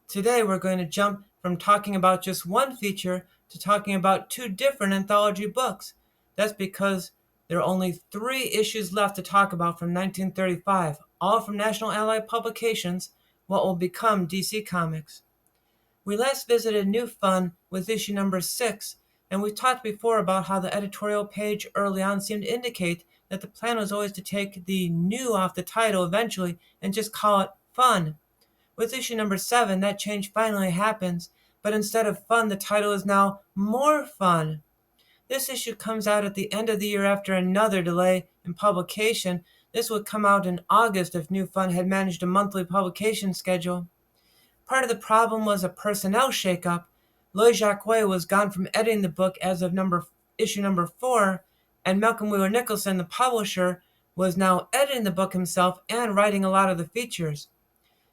Today we're going to jump from talking about just one feature to talking about two different anthology books. That's because there are only three issues left to talk about from 1935, all from National Allied Publications, what will become DC Comics. We last visited New Fun with issue number 6, and we talked before about how the editorial page early on seemed to indicate that the plan was always to take the new off the title eventually and just call it Fun. With issue number 7, that change finally happens, but instead of Fun, the title is now More Fun. This issue comes out at the end of the year after another delay in publication. This would come out in August if New Fun had managed a monthly publication schedule. Part of the problem was a personnel shakeup. Loy Jacques was gone from editing the book as of issue number 4, and Malcolm Wheeler Nicholson, the publisher, was now editing the book himself and writing a lot of the features.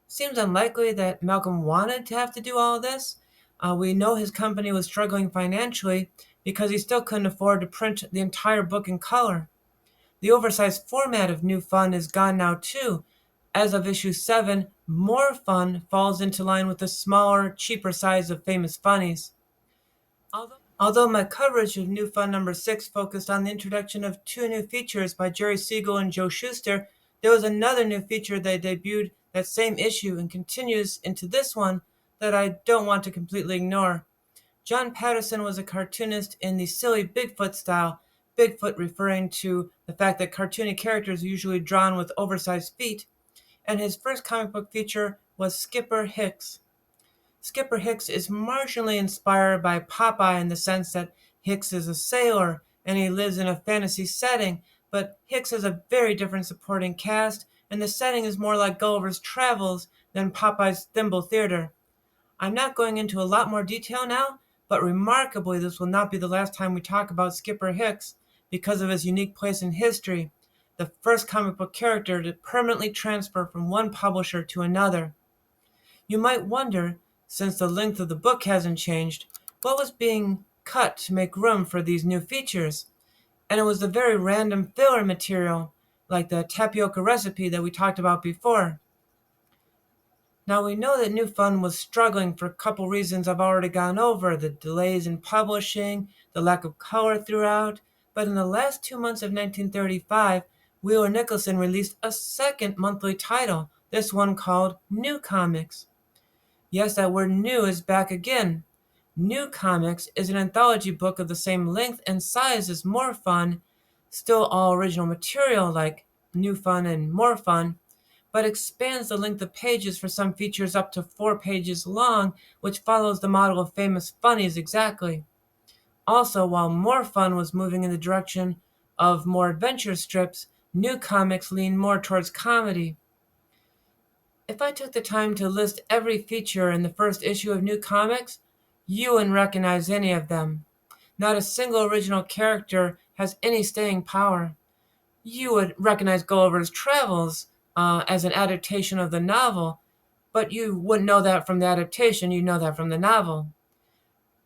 Seems unlikely that Malcolm wanted to have to do all of this. We know his company was struggling financially because he still couldn't afford to print the entire book in color. The oversized format of New Fun is gone now too. As of issue 7, More Fun falls into line with the smaller, cheaper size of Famous Funnies. Although my coverage of New Fun number 6 focused on the introduction of two new features by Jerry Siegel and Joe Shuster, there was another new feature that debuted that same issue and continues into this one that I don't want to completely ignore. John Patterson was a cartoonist in the silly Bigfoot style, Bigfoot referring to the fact that cartoony characters are usually drawn with oversized feet, and his first comic book feature was Skipper Hicks. Skipper Hicks is marginally inspired by Popeye in the sense that Hicks is a sailor and he lives in a fantasy setting, but Hicks has a very different supporting cast, and the setting is more like Gulliver's Travels than Popeye's Thimble Theater. I'm not going into a lot more detail now, but remarkably this will not be the last time we talk about Skipper Hicks because of his unique place in history, the first comic book character to permanently transfer from one publisher to another. You might wonder, since the length of the book hasn't changed, what was being cut to make room for these new features. And it was the very random filler material, like the tapioca recipe that we talked about before. Now we know that New Fun was struggling for a couple reasons I've already gone over, the delays in publishing, the lack of color throughout, but in the last 2 months of 1935, Wheeler Nicholson released a second monthly title, this one called New Comics. Yes, that word new is back again. New Comics is an anthology book of the same length and size as More Fun, still all original material like New Fun and More Fun, but expands the length of pages for some features up to 4 pages long, which follows the model of Famous Funnies exactly. Also, while More Fun was moving in the direction of more adventure strips, New Comics leaned more towards comedy. If I took the time to list every feature in the first issue of New Comics, you wouldn't recognize any of them. Not a single original character has any staying power. You would recognize Gulliver's Travels as an adaptation of the novel, but you wouldn't know that from the adaptation, you know that from the novel.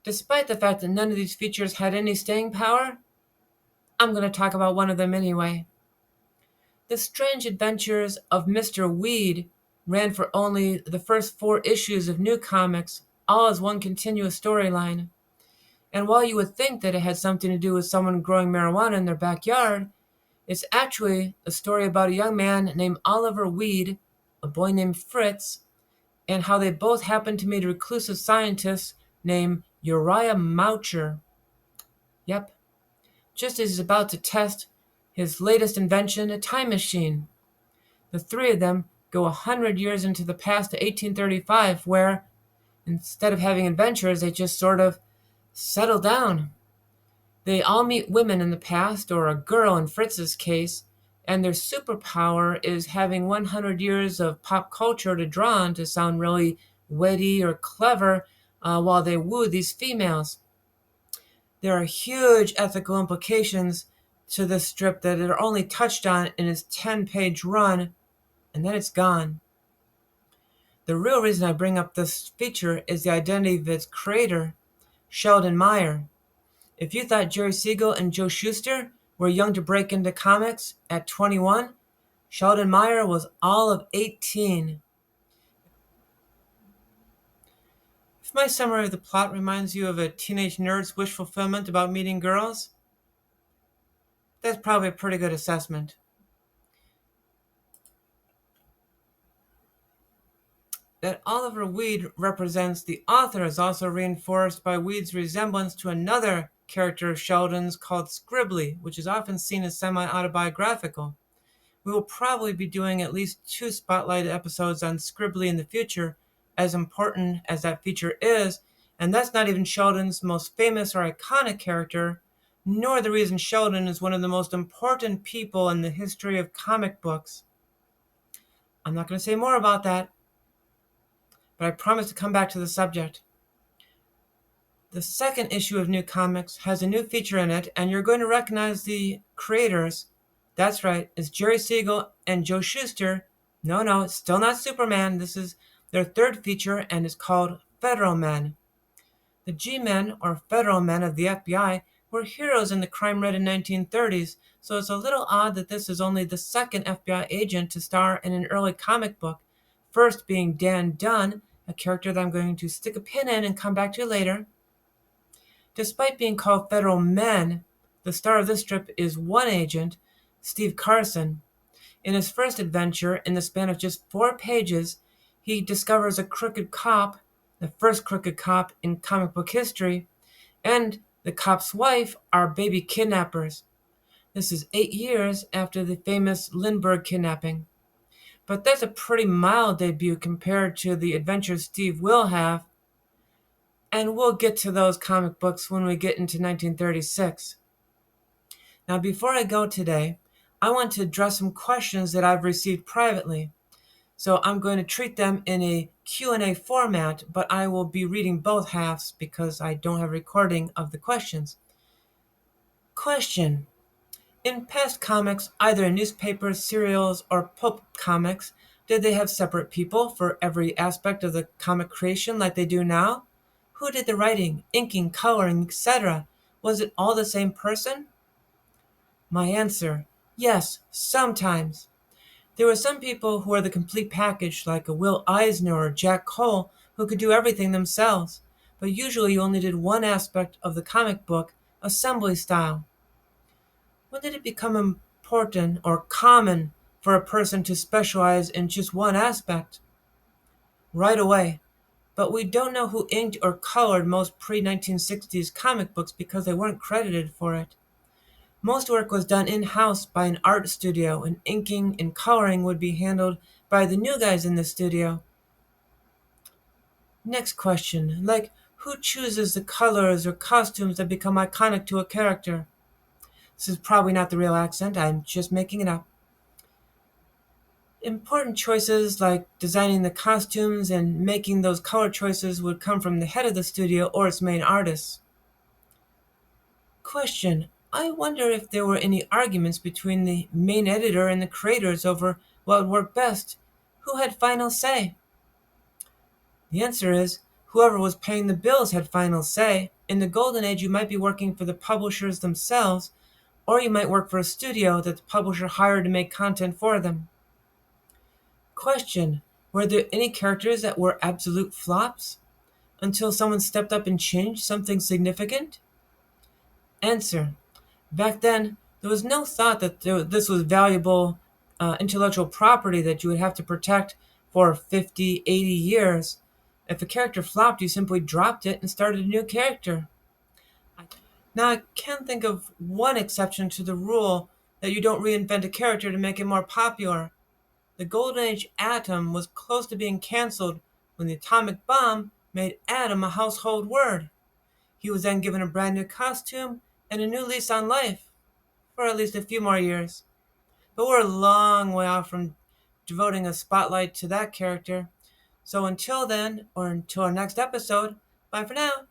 Despite the fact that none of these features had any staying power, I'm going to talk about one of them anyway. The Strange Adventures of Mr. Weed ran for only the first 4 issues of New Comics, all as one continuous storyline. And while you would think that it had something to do with someone growing marijuana in their backyard, it's actually a story about a young man named Oliver Weed, a boy named Fritz, and how they both happen to meet a reclusive scientist named Uriah Moucher. Yep, just as he's about to test his latest invention, a time machine. The three of them go 100 years into the past to 1835, where, instead of having adventures, they just sort of settle down. They all meet women in the past, or a girl in Fritz's case, and their superpower is having 100 years of pop culture to draw on to sound really witty or clever while they woo these females. There are huge ethical implications to this strip that are only touched on in its 10-page run, and then it's gone. The real reason I bring up this feature is the identity of its creator, Sheldon Meyer. If you thought Jerry Siegel and Joe Shuster were young to break into comics at 21, Sheldon Meyer was all of 18. If my summary of the plot reminds you of a teenage nerd's wish fulfillment about meeting girls, that's probably a pretty good assessment. That Oliver Weed represents the author is also reinforced by Weed's resemblance to another character of Sheldon's called Scribbly, which is often seen as semi-autobiographical. We will probably be doing at least 2 spotlight episodes on Scribbly in the future, as important as that feature is, and that's not even Sheldon's most famous or iconic character, nor the reason Sheldon is one of the most important people in the history of comic books. I'm not going to say more about that, but I promise to come back to the subject. The second issue of New Comics has a new feature in it, and you're going to recognize the creators. That's right, it's Jerry Siegel and Joe Shuster. No, it's still not Superman. This is their third feature, and it's called Federal Men. The G-Men, or Federal Men of the FBI, were heroes in the crime-ridden 1930s, so it's a little odd that this is only the second FBI agent to star in an early comic book, first being Dan Dunn, a character that I'm going to stick a pin in and come back to later. Despite being called Federal Men, the star of this strip is one agent, Steve Carson. In his first adventure, in the span of just 4 pages, he discovers a crooked cop, the first crooked cop in comic book history, and the cop's wife are baby kidnappers. This is 8 years after the famous Lindbergh kidnapping. But that's a pretty mild debut compared to the adventures Steve will have, and we'll get to those comic books when we get into 1936. Now, before I go today, I want to address some questions that I've received privately. So I'm going to treat them in a Q&A format, but I will be reading both halves because I don't have a recording of the questions. Question. In past comics, either in newspapers, serials, or pulp comics, did they have separate people for every aspect of the comic creation like they do now? Who did the writing, inking, coloring, etc.? Was it all the same person? My answer, yes, sometimes. There were some people who were the complete package, like a Will Eisner or Jack Cole, who could do everything themselves, but usually you only did one aspect of the comic book, assembly style. When did it become important or common for a person to specialize in just one aspect? Right away. But we don't know who inked or colored most pre-1960s comic books because they weren't credited for it. Most work was done in-house by an art studio, and inking and coloring would be handled by the new guys in the studio. Next question, like who chooses the colors or costumes that become iconic to a character? This is probably not the real accent, I'm just making it up. Important choices like designing the costumes and making those color choices would come from the head of the studio or its main artists. Question. I wonder if there were any arguments between the main editor and the creators over what would work best. Who had final say? The answer is, whoever was paying the bills had final say. In the golden age, you might be working for the publishers themselves, or you might work for a studio that the publisher hired to make content for them. Question. Were there any characters that were absolute flops? Until someone stepped up and changed something significant? Answer. Back then, there was no thought that this was valuable intellectual property that you would have to protect for 50, 80 years. If a character flopped, you simply dropped it and started a new character. Now, I can think of one exception to the rule that you don't reinvent a character to make it more popular. The Golden Age Atom was close to being canceled when the atomic bomb made Atom a household word. He was then given a brand new costume and a new lease on life, for at least a few more years. But we're a long way off from devoting a spotlight to that character. So until then, or until our next episode, bye for now.